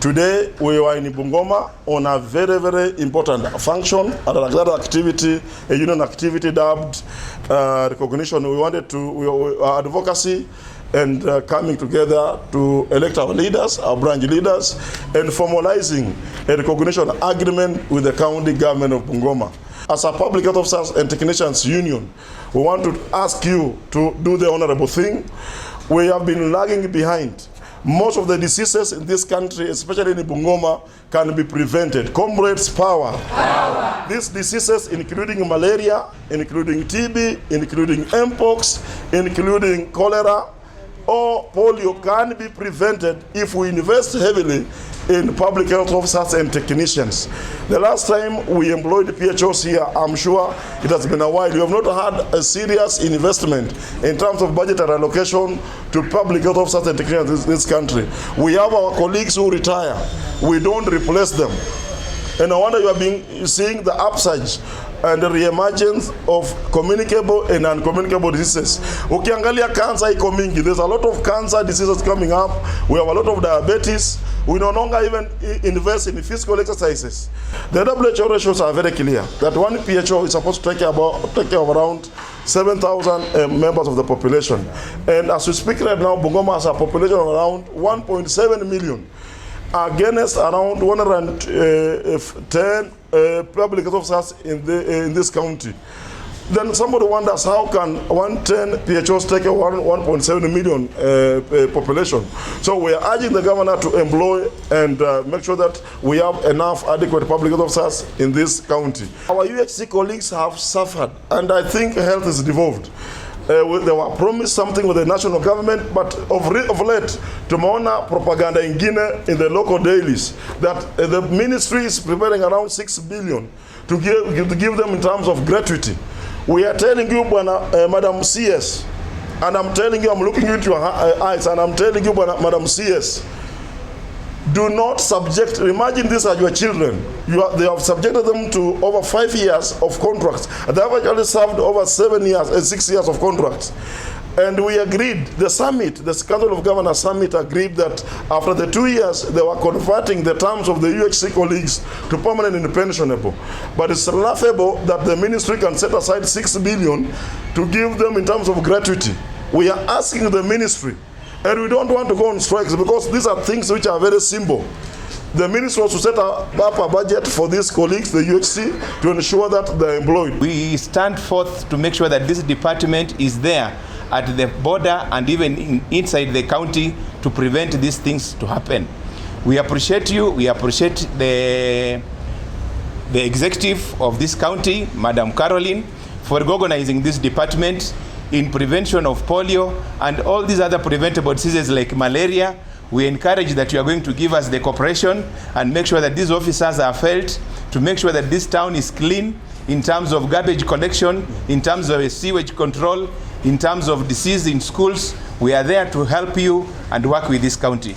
Today we were in Bungoma on a very, very important function, another activity, a union activity dubbed recognition. We wanted to, advocacy and coming together to elect our leaders, our branch leaders, and formalizing a recognition agreement with the county government of Bungoma. As a public health officers and technicians union, we want to ask you to do the honorable thing. We have been lagging behind. Most of the diseases in this country, especially in Bungoma, can be prevented. Comrades, power. These diseases, including malaria, including TB, including mpox, including cholera, or polio, can be prevented if we invest heavily in public health officers and technicians. The last time we employed PHOs here, I'm sure it has been a while. We have not had a serious investment in terms of budgetary allocation to public health officers and technicians in this country. We have our colleagues who retire. We don't replace them. And I wonder you are seeing the upsurge and the re-emergence of communicable and uncommunicable diseases. Ukiangalia cancer iko mingi. There's a lot of cancer diseases coming up. We have a lot of diabetes. We no longer even invest in physical exercises. The WHO ratios are very clear that one PHO is supposed to take care of around 7,000 members of the population. And as we speak right now, Bungoma has a population of around 1.7 million. Against around 110 public health officers in this county. Then somebody wonders how can 110 PHOs take a 1.7 million population. So we are urging the governor to employ and make sure that we have enough adequate public health officers in this county. Our UHC colleagues have suffered, and I think health is devolved. They were promised something with the national government, but of late, tumeona propaganda ingine in the local dailies that the ministry is preparing around 6 billion to give them in terms of gratuity. We are telling you, Madam CS, and I'm telling you, I'm looking into your eyes, and I'm telling you, Madam CS, do not subject, imagine these are your children. They have subjected them to over 5 years of contracts. They have actually served over 7 years and 6 years of contracts. And we agreed, the summit, the Council of Governors summit agreed that after the 2 years, they were converting the terms of the UHC colleagues to permanent and pensionable. But it's laughable that the ministry can set aside 6 billion to give them in terms of gratuity. We are asking the ministry, and we don't want to go on strikes because these are things which are very simple. The ministry was to set up a budget for these colleagues, the UHC, to ensure that they're employed. We stand forth to make sure that this department is there at the border and even inside the county to prevent these things to happen. We appreciate you. We appreciate the executive of this county, Madam Caroline, for organizing this department in prevention of polio and all these other preventable diseases like malaria. We encourage that you are going to give us the cooperation and make sure that these officers are felt to make sure that this town is clean in terms of garbage collection, in terms of sewage control, in terms of disease in schools. We are there to help you and work with this county.